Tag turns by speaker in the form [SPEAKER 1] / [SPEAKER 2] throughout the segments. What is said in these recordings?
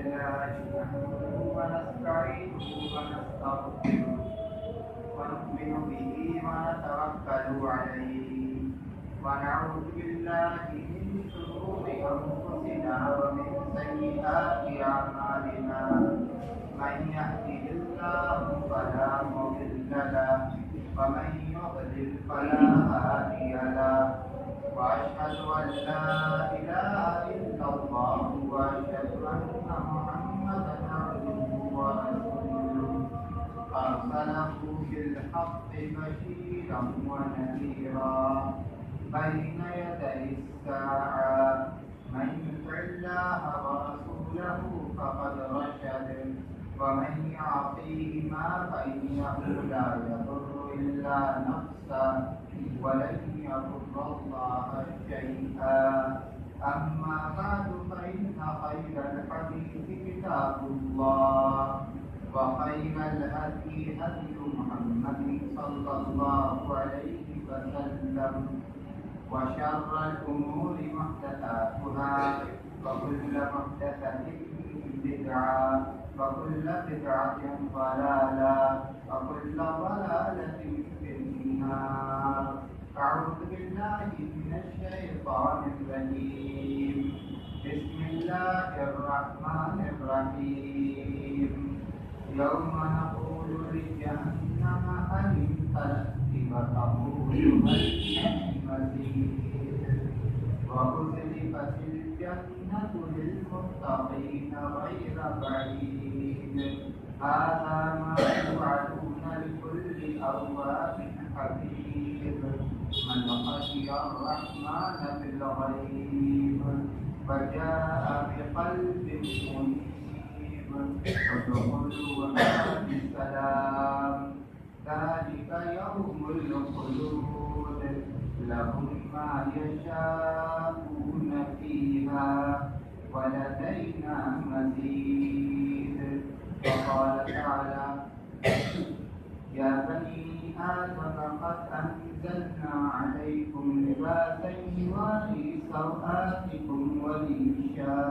[SPEAKER 1] لله نحمده ونستعينه ونستغفره ونؤمن به ونتوكل عليه ونعوذ بالله من شرور أنفسنا ومن سيئات أعمالنا من يهده الله فلا مضل له ومن يضلل فلا هادي له وأشهد أن لا إله إلا الله وأشهد أن محمدا عبده ورسوله أرسله بالحق بشيرا ونذيرا بين يدي الساعة من يطع الله ورسوله فقد رشد ومن يعصيهما فإنه لا يضر إلا نفسه ولن يضر الله شيئا أما بعد فإن خير الحديث كتاب الله وخير الهدي هدي محمد صلى الله عليه وسلم وشر الأمور محدثاتها وكل محدثة بدعة وكل بدعة ضلالة وكل ضلالة في النار. أعوذ بالله من الشيطان الرجيم. بسم الله الرحمن الرحيم. يوم نقول لجهنم هل امتلأت وتقول هل من مزيد وأزلفت الجنة للمتقين غير بعيد هذا ما توعدون لكل أواب حفيظ من خشي الرحمن بالغيب وجاء بقلب منيب ادخلوها بسلام ذلك يوم الخلود لهم ما يشاءون فيها ولدينا مزيد. وقال تعالى يا بني آدم قد أنزلنا عليكم لباسا يواري سوآتكم وريشا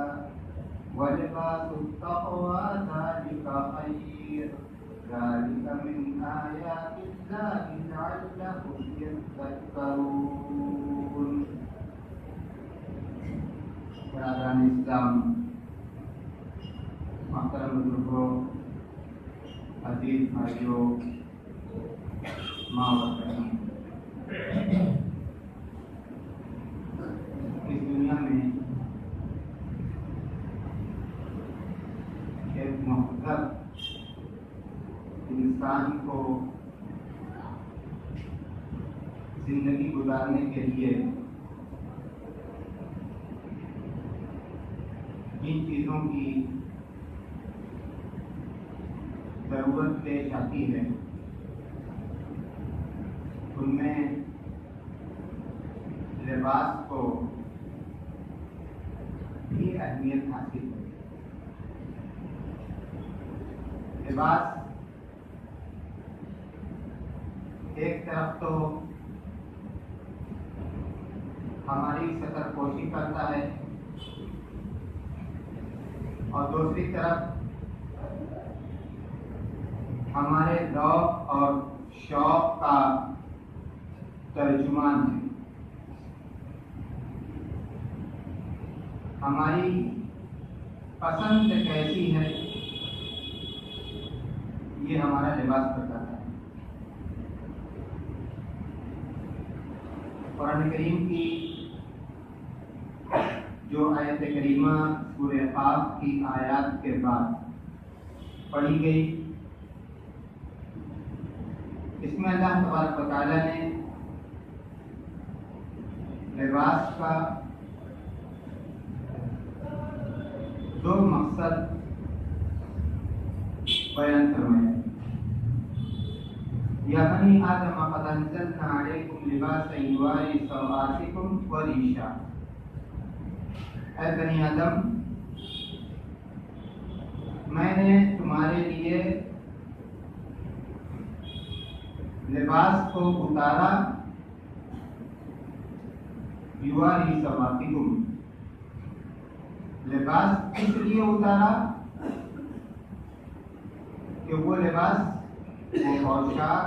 [SPEAKER 1] ولباس التقوى ذلك خير ذلك من آيات الله لعلهم يذكرون. برادران اسلام، محترم بزرگوں، عزیز بھائیوں، ماں اور بہنوں، اس دنیا میں ایک مہذب انسان کو زندگی گزارنے کے لیے جن چیزوں کی ضرورت پیش آتی ہے ان میں لباس کو بھی اہمیت حاصل ہے. لباس ایک طرف تو ہماری سطر پوشی کرتا ہے اور دوسری طرف ہمارے ذوق اور شوق کا ترجمان ہے. ہماری پسند کیسی ہے یہ ہمارا لباس بتاتا ہے. قرآن کریم کی جو آیت کریمہ سورہ قاف کی آیات کے بعد پڑھی گئی، اس میں اللہ تبارک و تعالیٰ نے لباس کا دو مقصد بیان فرمایا. یا بنی آدم قد انزلنا علیکم لباسا یواری سوآتکم وریشا. اے بنی آدم، میں نے تمہارے لیے لباس کو اتارا یواری سواتکم، لباس اس لیے اتارا کہ وہ لباس، وہ پوشاک،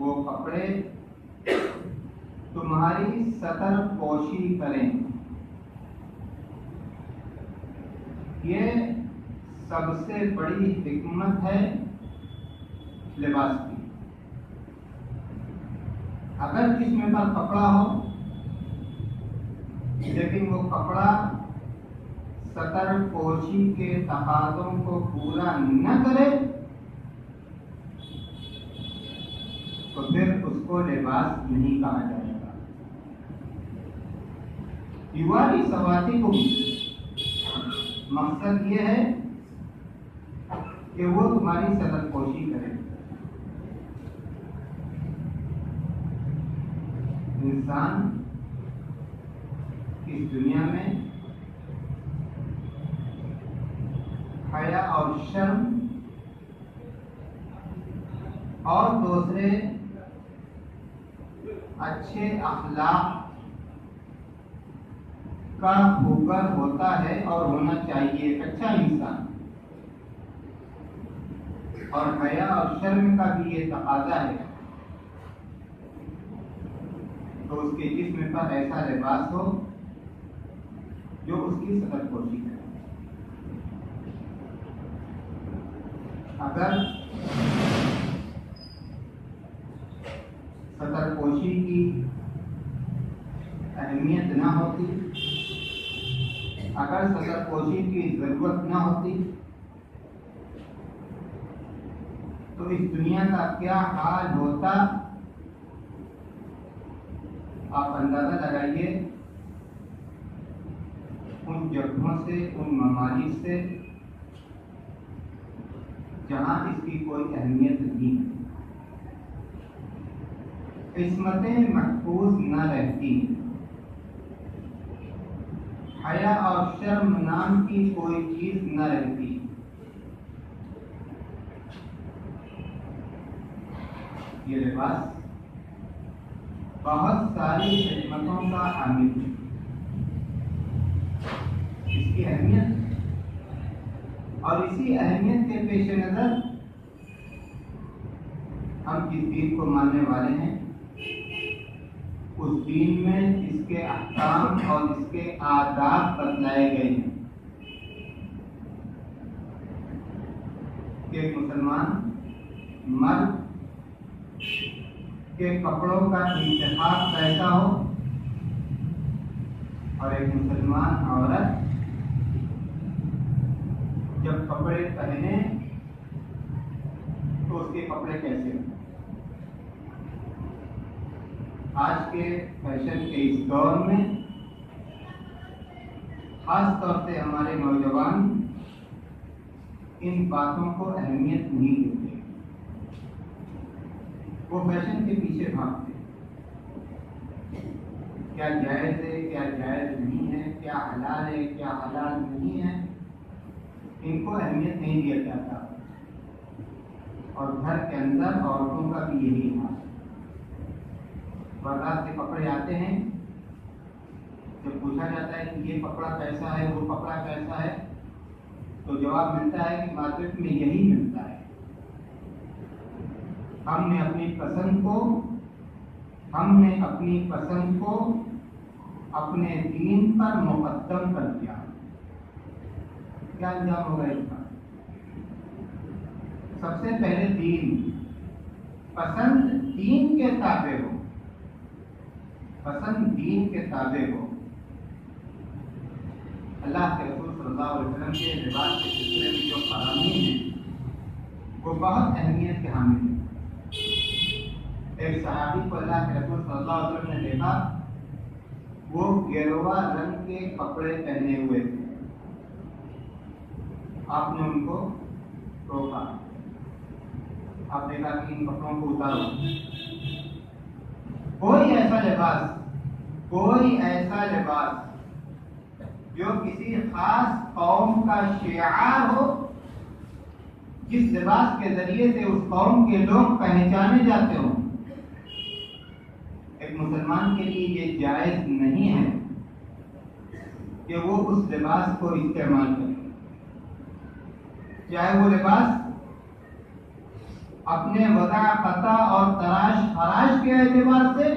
[SPEAKER 1] وہ کپڑے تمہاری ستر پوشی کریں۔ یہ سب سے بڑی حکمت ہے لباس کی۔ اگر جسم پر کپڑا ہو لیکن وہ کپڑا ستر پوشی کے تقاضوں کو پورا نہ کرے تو پھر اس کو لباس نہیں کہا جائے گا۔ یواری سواتی کو مقصد یہ ہے کہ وہ تمہاری ستر پوشی کرے۔ انسان اس دنیا میں حیا اور شرم اور دوسرے اچھے اخلاق کا خوگر ہوتا ہے اور ہونا چاہیے ایک اچھا انسان، اور حیا اور شرم کا بھی یہ تقاضا ہے تو اس کے جسم پر ایسا لباس ہو جو اس کی ستر پوشی کرے۔ اگر ستر پوشی کی اہمیت نہ ہوتی، اگر ستر پوشی کی ضرورت نہ ہوتی تو اس دنیا کا کیا حال ہوتا آپ اندازہ لگائیے۔ ان جگہوں سے، ان ممالک سے جہاں اس کی کوئی اہمیت نہیں ہے، قسمتیں محفوظ نہ رہتی، حیا اور شرم نام کی کوئی چیز نہ رہتی، یہ لباس بہت ساری خدمتوں کا حامل ہے۔ اس کی اہمیت اور اسی اہمیت کے پیش نظر ہم جس دین کو ماننے والے ہیں اس دین میں اس کے احکام اور اس کے آداب بتلائے گئے ہیں کہ ایک مسلمان مرد کے کپڑوں کا انتخاب کیسا ہو اور ایک مسلمان عورت جب کپڑے پہنے تو اس کے کپڑے کیسے ہوں۔ آج کے فیشن کے اس دور میں خاص طور سے ہمارے نوجوان ان باتوں کو اہمیت نہیں دیتے، وہ فیشن کے پیچھے بھاگتے، کیا جائز ہے، کیا جائز نہیں ہے، کیا حلال ہے، کیا حلال نہیں ہے، ان کو اہمیت نہیں دیا جاتا۔ اور گھر کے اندر عورتوں کا بھی یہی حال ہے۔ بازار سے کپڑے آتے ہیں، جب پوچھا جاتا ہے کہ یہ کپڑا کیسا ہے، وہ کپڑا کیسا ہے، تو جواب ملتا ہے کہ مارکیٹ میں یہی ملتا ہے۔ ہم نے اپنی پسند کو اپنے دین پر مقدم کر دیا۔ کیا انجام ہوگا اس کا؟ سب سے پہلے دین، پسند دین کے تابع ہو، پسند دین کے تابع ہو۔ اللہ کے رسول صلی اللہ علیہ وسلم کے لباس کے سلسلے میں جو فرامین ہیں وہ بہت اہمیت کے حامل ہیں۔ ایک صحابی کو اللہ کے رسول صلی اللہ علیہ وسلم نے دیکھا، وہ گیروا رنگ کے کپڑے پہنے ہوئے تھے۔ آپ نے ان کو روکا، آپ نے کہا کہ ان کپڑوں کو اتارو۔ کوئی ایسا لباس جو کسی خاص قوم کا شعار ہو، جس لباس کے ذریعے سے اس قوم کے لوگ پہچانے جاتے ہوں، ایک مسلمان کے لیے یہ جائز نہیں ہے کہ وہ اس لباس کو استعمال کرے، چاہے وہ لباس اپنے وضع قطع اور تراش خراش کے اعتبار سے،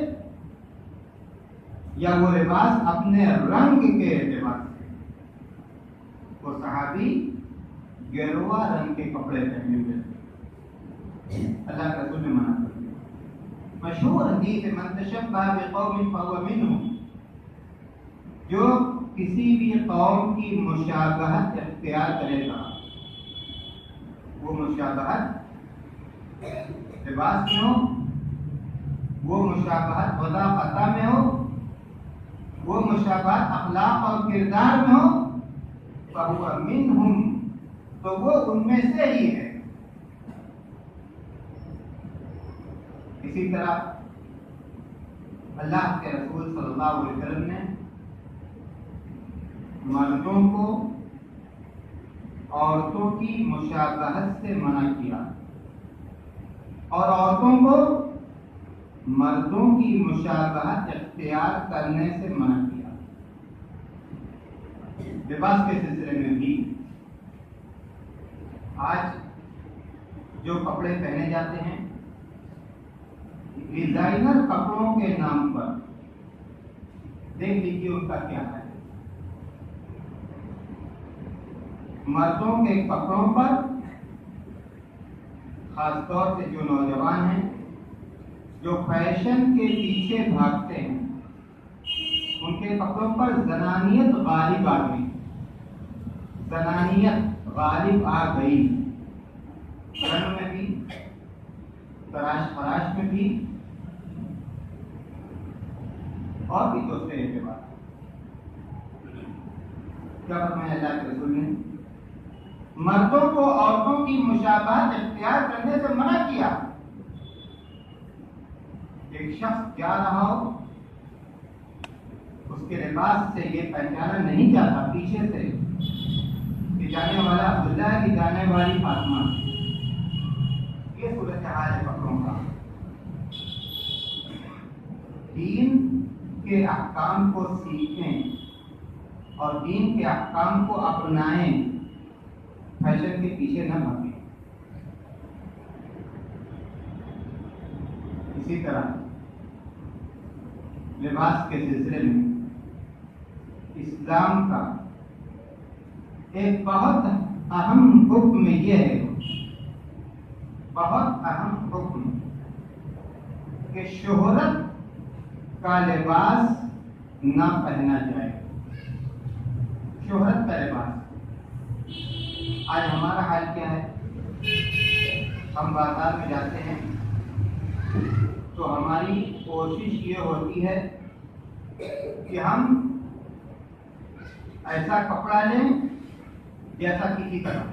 [SPEAKER 1] یا وہ لباس اپنے رنگ کے اعتبار سے؟ وہ صحابی گیروا رنگ کے کپڑے پہنے ہوئے تھے، اللہ کے رسول نے منع کر دیا۔ مشہور حدیث من تشبہ بقوم فهو منهم، جو کسی بھی قوم کی مشابہت اختیار کرے گا، وہ مشابہت لباس میں ہو، وہ مشابہت وضع قطع میں ہو، وہ مشابہت اخلاق اور کردار میں ہو، فَهُوَ مِنْهُمْ، تو وہ ان میں سے ہی ہے۔ اسی طرح اللہ کے رسول صلی اللہ علیہ وسلم نے مردوں کو عورتوں کی مشابہت سے منع کیا، اور عورتوں کو مردوں کی مشابہت اختیار کرنے سے منع کیا۔ لباس کے سلسلے میں بھی آج جو کپڑے پہنے جاتے ہیں ڈیزائنر کپڑوں کے نام پر، دیکھ لیجیے ان کا کیا ہے۔ مردوں کے کپڑوں پر خاص طور سے جو نوجوان ہیں، جو فیشن کے پیچھے بھاگتے ہیں، ان کے کپڑوں پر زنانیت غالب آ گئی، زنانیت غالب آ گئی، رنگ میں بھی، تراش خراش میں بھی، اور بھی دوسرے اعتبار۔ کیا فرمایا اللہ کے رسول نے؟ مردوں کو عورتوں کی مشابہت اختیار کرنے سے منع کیا۔ ایک شخص جا رہا ہو، اس کے لباس سے یہ پہچانا نہیں جاتا پیچھے سے کہ جانے والا عبداللہ ہے کہ جانے والی فاطمہ، یہ صورتحال ہے کپڑوں کا۔ دین کے احکام کو سیکھیں اور دین کے احکام کو اپنائیں، فیشن کے پیچھے نہ بھاگیں۔ اسی طرح لباس کے سلسلے میں اسلام کا ایک بہت اہم حکم یہ ہے، بہت اہم حکم، کہ شہرت کا لباس نہ پہنا جائے۔ شہرت کا لباس، آج ہمارا حال کیا ہے؟ ہم بازار میں جاتے ہیں تو ہماری کوشش یہ ہوتی ہے کہ ہم ایسا کپڑا لیں جیسا کسی طرح،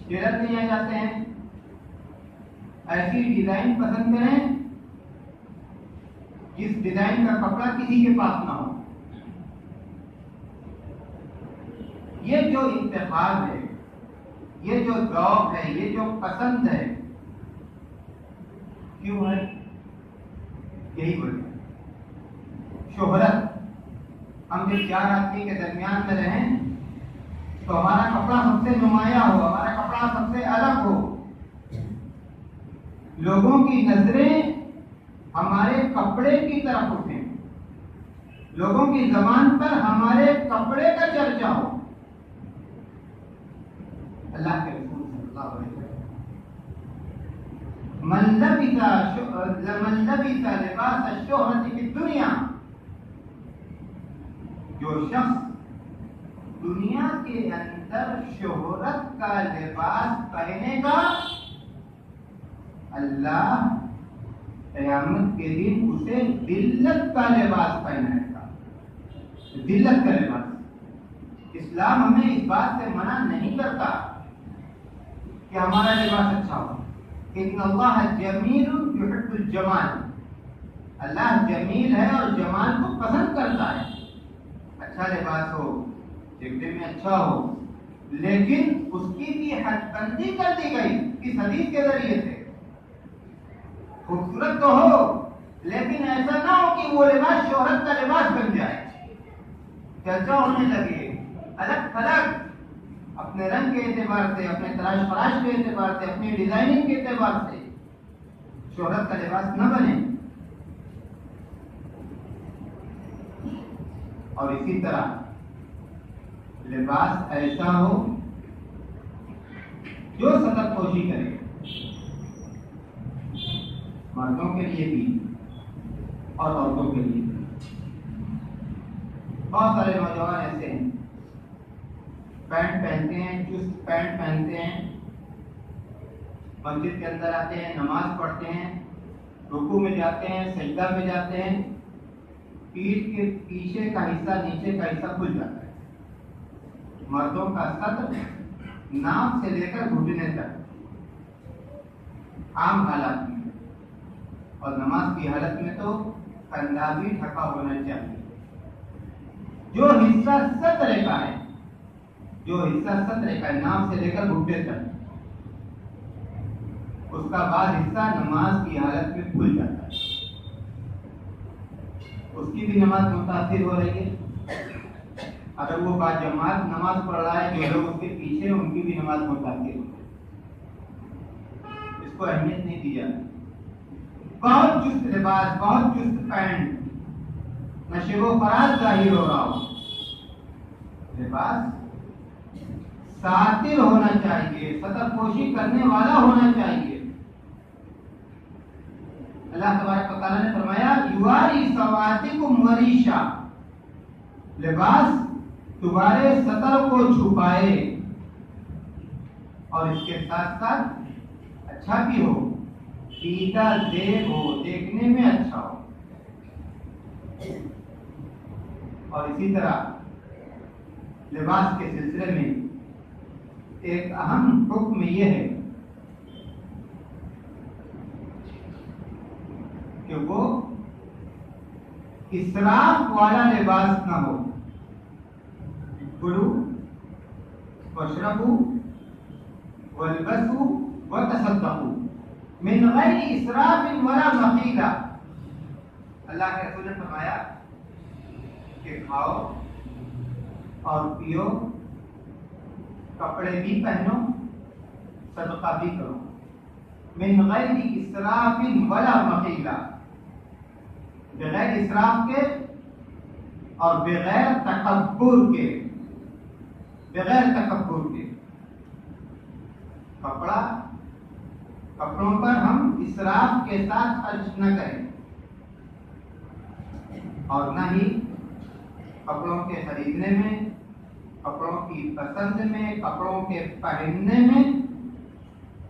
[SPEAKER 1] ٹیلر کے یہاں جاتے ہیں، ایسی ڈیزائن پسند کریں جس ڈیزائن کا کپڑا کسی کے پاس نہ ہو۔ یہ جو انتخاب ہے، یہ جو ذوق ہے، یہ جو پسند ہے، کیوں ہے؟ یہی وجہ، شہرت۔ ہم جب چار آدمی کے درمیان میں رہیں تو ہمارا کپڑا سب سے نمایاں ہو، ہمارا کپڑا سب سے الگ ہو، لوگوں کی نظریں ہمارے کپڑے کی طرف اٹھیں، لوگوں کی زبان پر ہمارے کپڑے کا چرچا ہو۔ اللہ کے رسول صلی اللہ علیہ وسلم من لبس لباس الشہرۃ فی الدنیا، جو شخص دنیا کے اندر شہرت کا لباس پہنے گا، اللہ قیامت کے دن اسے ذلت کا لباس پہنائے گا۔ ذلت کا لباس۔ اسلام ہمیں اس بات سے منع نہیں کرتا کہ ہمارا لباس اچھا ہو۔ ان اللہ جمیل یحب الجمال، اللہ جمیل ہے اور جمال کو پسند کرتا ہے۔ اچھا لباس ہو، دیکھنے میں اچھا ہو، لیکن اس کی بھی حد بندی کر دی گئی اس حدیث کے ذریعے سے۔ خوبصورت تو ہو، لیکن ایسا نہ ہو کہ وہ لباس شہرت کا لباس بن جائے، چرچا ہونے لگے، الگ تھلگ اپنے رنگ کے اعتبار سے، اپنے تراش فراش کے اعتبار سے، اپنی ڈیزائننگ کے اعتبار سے شہرت کا لباس نہ بنے. اور اسی طرح لباس ایسا ہو جو سطر پوشی کرے، مردوں کے لیے بھی اور عورتوں کے لیے بھی. بہت سارے نوجوان ایسے ہیں پینٹ پہنتے ہیں، چست پینٹ پہنتے ہیں، مسجد کے اندر آتے ہیں، نماز پڑھتے ہیں، رکوع میں جاتے ہیں، سجدہ میں جاتے ہیں، پیٹھ کے پیچھے کا حصہ، نیچے کا حصہ کھل جاتا ہے. مردوں کا سطر ناک سے لے کر گھٹنے تک عام حالات میں، اور نماز کی حالت میں تو کندھا بھی ڈھکا ہونا چاہیے. جو حصہ سطر کا ہے، جو حصہ سطر کا ہے ناک سے لے کر گھٹنے تک، اس کا بعد حصہ نماز کی حالت میں کھل جاتا ہے. اس کی بھی نماز متاثر ہو رہی ہے. اگر وہ با جماعت نماز پڑھ رہا ہے، جو لوگ اس کے پیچھے ان کی بھی نماز متاثر ہو رہی ہے. اس کو اہمیت نہیں دی جاتی. بہت چست لباس، بہت چست پینٹ، نشیب و فراز ظاہر ہو رہا ہو. لباس ساتر ہونا چاہیے، سطر پوشی کرنے والا ہونا چاہیے. اللہ تبارک و تعالیٰ نے فرمایا یواری سواتکم وریشا، لباس تمہارے سطر کو چھپائے اور اس کے ساتھ ساتھ اچھا بھی ہو، دیدہ زیب ہو، دیکھنے میں اچھا ہو. اور اسی طرح لباس کے سلسلے میں ایک اہم حکم یہ ہے کہ وہ اسراف والا لباس نہ ہو. کلوا واشربوا والبسوا وتصدقوا من غیر اسراف ولا مخیلہ. اللہ کے رسول نے فرمایا کہ کھاؤ اور پیو، کپڑے بھی پہنو، صدقہ بھی کرو، من غیر اسراف ولا مخیلہ، بغیر اسراف کے اور بغیر تکبر کے. بغیر تکبر کے کپڑوں پر ہم اسراف کے ساتھ خرچ نہ کریں، اور نہ ہی کپڑوں کے خریدنے میں، کپڑوں کی پسند میں، کپڑوں کے پہننے میں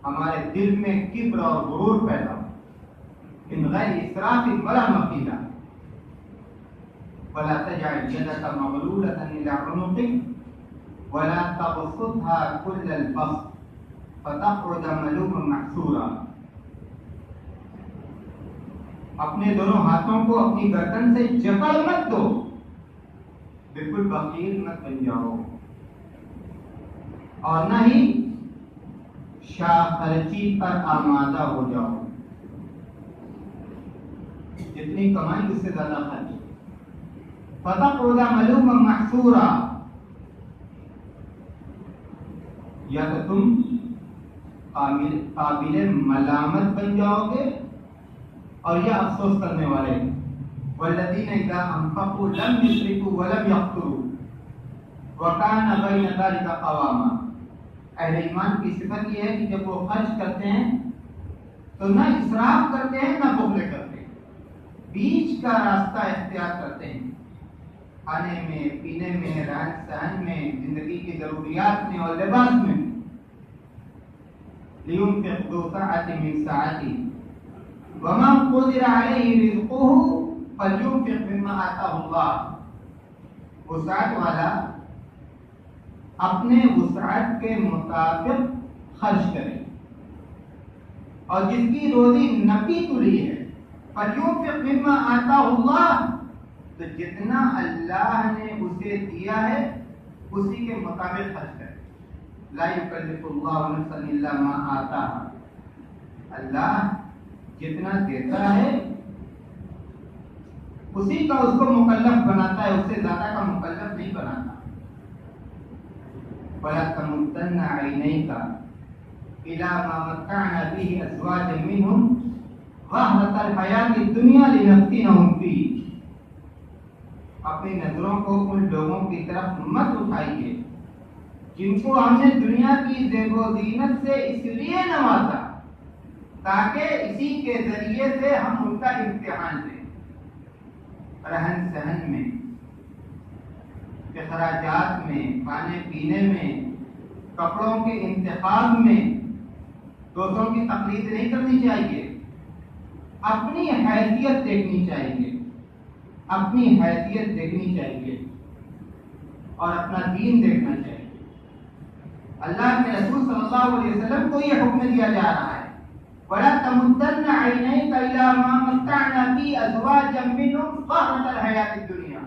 [SPEAKER 1] ہمارے دل میں کبر اور غرور پیدا ہو. ان غیر اسراف ولا مخیلہ ولا تجعل يدك مغلولة إلى عنقك ولا تبسطها كل البسط فتقعد ملوما محسورا. اپنے دونوں ہاتھوں کو اپنی گردن سے جکڑ مت دو، بالکل بخیل مت بن جاؤ، اور نہ ہی شاہ خرچی پر آمادہ ہو جاؤ. جتنی کمائی اس سے زیادہ خرچ. فتقعد ملوما محسورا، یا تو تم قابل ملامت بن جاؤ گے اور یا افسوس کرنے والے. والذین اذا انفقوا لم یسرفوا ولم یقتروا وکان بین ذلک قواما. اہل ایمان کی صفت یہ ہے کہ جب وہ خرچ کرتے ہیں تو نہ اسراف کرتے ہیں نہ بخل کرتے ہیں، بیچ کا راستہ اختیار کرتے ہیں. کھانے میں، پینے میں، رہن سہن میں، زندگی کی ضروریات میں اور لباس میں. لِيُنْفِقْ ذُو سَعَةٍ مِّن سَعَتِهِ وَمَنْ قُدِرَ عَلَيْهِ رِزْقُهُ فَلْيُنْفِقْ مِمَّا آتَاهُ اللَّهُ. وسعت والا اپنے وسعت کے مطابق خرچ کرے، اور جس کی روزی نپی تلی ہے فَلْيُنْفِقْ مِمَّا آتَاهُ اللَّهُ، تو جتنا اللہ نے اسے دیا ہے اسی کے مطابق خرچ کرے. لا یکلف اللہ نفسا الا ما آتاها. اللہ جتنا دیتا ہے اسی کا اس کو مکلف بناتا ہے، اس سے زیادہ کا مکلف نہیں بناتا. ولا تمدن عینیک الی ما متعنا به ازواجا منهم زہرۃ الحیاۃ الدنیا لنفتنہم فیہ، اپنی نظروں کو ان لوگوں کی طرف مت اٹھائیے جن کو ہم نے دنیا کی زیب و زینت سے اس لیے نوازا تاکہ اسی کے ذریعے سے ہم ان کا امتحان لیں، رہن سہن میں، اخراجات میں، کھانے پینے میں، کپڑوں کے انتخاب میں دوسروں کی تقلید نہیں کرنی چاہیے، اپنی حیثیت دیکھنی چاہیے، اپنی حیثیت دیکھنی چاہیے اور اپنا دین دیکھنا چاہیے۔ اللہ کے رسول صلی اللہ علیہ وسلم کو یہ حکم دیا جا رہا ہے وَلَا تَمُدَّنَّ عَيْنَيْكَ إِلَىٰ مَا مَتَّعْنَا بِهِ أَزْوَاجًا مِّنْهُمْ زَهْرَةَ الْحَيَاةِ الدُّنْيَا،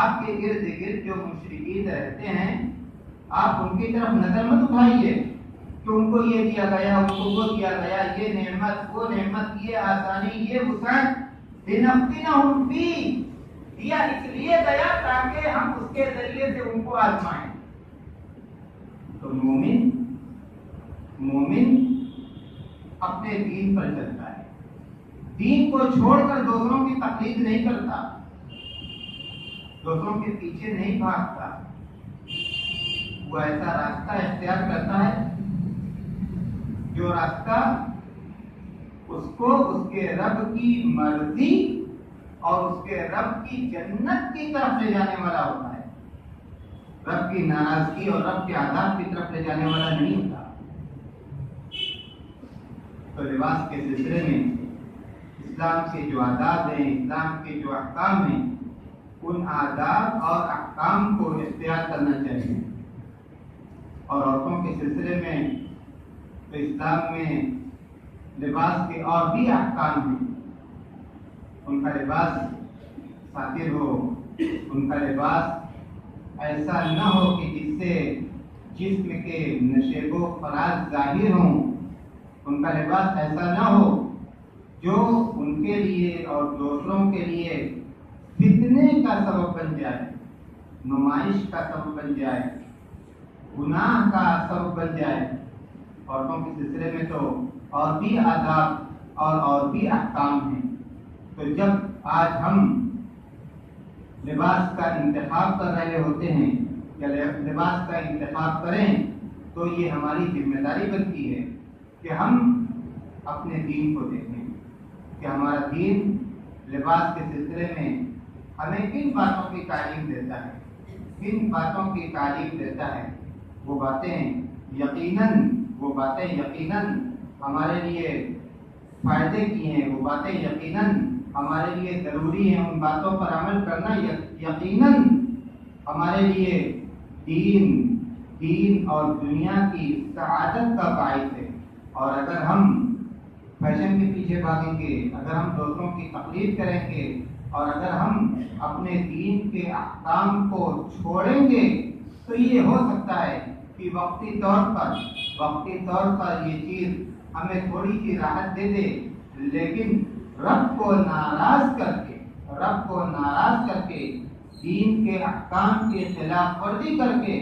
[SPEAKER 1] آپ کے ارد گرد جو مشرکین رہتے ہیں آپ ان کی طرف نظر مت اٹھائیے کہ ان کو یہ دیا گیا، ان کو وہ دیا گیا، یہ نعمت وہ نعمت، یہ آسانی یہ وسعت، لِنَفْتِنَهُمْ فِيهِ، دیا اس لیے گیا تاکہ ہم اس کے ذریعے سے ان کو آزمائیں۔ تو مومن اپنے دین پر چلتا ہے، دین کو چھوڑ کر دوسروں کی تقلید نہیں کرتا، دوسروں کے پیچھے نہیں بھاگتا، وہ ایسا راستہ اختیار کرتا ہے جو راستہ اس کو اس کے رب کی مرضی اور اس کے رب کی جنت کی طرف لے جانے والا ہوتا ہے، رب کی ناراضگی اور رب کے عذاب کی طرف لے جانے والا نہیں ہوتا۔ تو لباس کے سلسلے میں اسلام کے جو آداب ہیں، اسلام کے جو احکام ہیں، ان آداب اور احکام کو اختیار کرنا چاہیے۔ اور عورتوں کے سلسلے میں تو اسلام میں لباس کے اور بھی احکام ہیں، ان کا لباس ساتر ہو، ان کا لباس ایسا نہ ہو کہ جس سے جسم کے نشیب و فراز ظاہر ہوں، ان کا لباس ایسا نہ ہو جو ان کے لیے اور دوسروں کے لیے فتنے کا سبب بن جائے، نمائش کا سبب بن جائے، گناہ کا سبب بن جائے۔ عورتوں کے سلسلے میں تو اور بھی آداب اور بھی احکام ہیں۔ تو جب آج ہم لباس کا انتخاب کر رہے ہوتے ہیں یا لباس کا انتخاب کریں تو یہ ہماری ذمہ داری بنتی ہے کہ ہم اپنے دین کو دیکھیں کہ ہمارا دین لباس کے سلسلے میں ہمیں کن باتوں کی تعلیم دیتا ہے، کن باتوں کی تعلیم دیتا ہے۔ وہ باتیں یقیناً ہمارے لیے فائدے کی ہیں، وہ باتیں یقیناً ہمارے لیے ضروری ہیں، ان باتوں پر عمل کرنا یقیناً ہمارے لیے دین اور دنیا کی سعادت کا باعث ہے۔ اور اگر ہم فیشن کے پیچھے بھاگیں گے، اگر ہم دوسروں کی تقلید کریں گے اور اگر ہم اپنے دین کے احکام کو چھوڑیں گے تو یہ ہو سکتا ہے کہ وقتی طور پر یہ چیز ہمیں تھوڑی سی راحت دے دے، لیکن رب کو ناراض کر کے دین کے احکام کی خلاف ورزی کر کے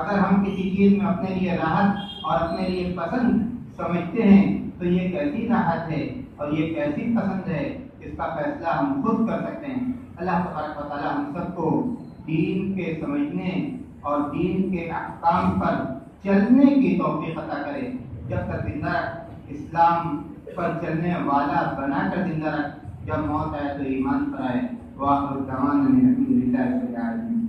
[SPEAKER 1] اگر ہم کسی چیز میں اپنے لیے راحت اور اپنے لیے پسند سمجھتے ہیں تو یہ کیسی راحت ہے اور یہ کیسی پسند ہے، اس کا فیصلہ ہم خود کر سکتے ہیں۔ اللہ تبارک و تعالی ہم سب کو دین کے سمجھنے اور دین کے احکام پر چلنے کی توفیق عطا کرے۔ جب تک زندہ رکھ اسلام پر چلنے والا بنا کر زندہ رکھ، جب موت آئے تو ایمان پر آئے۔ وآخر دعوانا ان الحمد للہ رب العالمین۔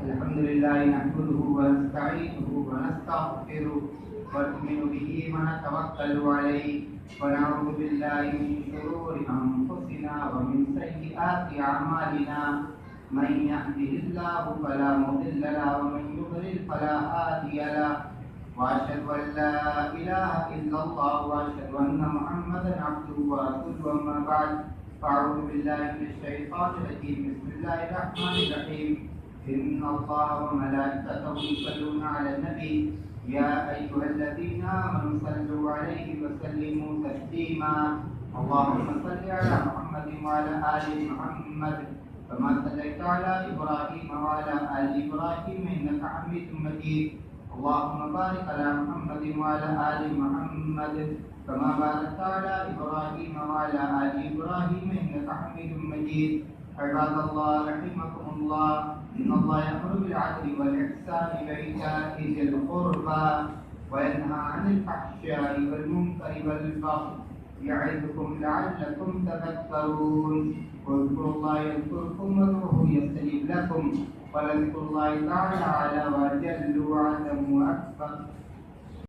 [SPEAKER 1] الحمد لله نحمده ونستعينه ونستغفره ونؤمن به ونتوكل عليه ونعوذ بالله من شرور أنفسنا ومن سيئات أعمالنا من يهده الله فلا مضل له ومن يضلل فلا هادي له وأشهد أن لا إله إلا الله وأشهد أن محمدا عبده ورسوله أما بعد فأعوذ بالله من الشيطان الرجيم بسم الله الرحمن الرحيم إن الله وملائكته يصلون على النبي يا أيها الذين آمنوا صلوا عليه وسلموا تسليما اللهم صل على محمد وعلى آل محمد كما صليت على إبراهيم وعلى آل إبراهيم إنك حميد مجيد اللهم بارك على محمد وعلى آل محمد كما باركت على إبراهيم وعلى آل إبراهيم إنك حميد مجيد عباد الله رحمكم الله إن الله يأمر بالعدل والإحسان وإيتاء ذي القربى وينهى عن الفحشاء والمنكر والبغي يعظكم لعلكم تذكرون واذكروا الله يذكركم وادعوه يستجب لكم ولذكر الله تعالى أعلى وأجل وأعظم وأكبر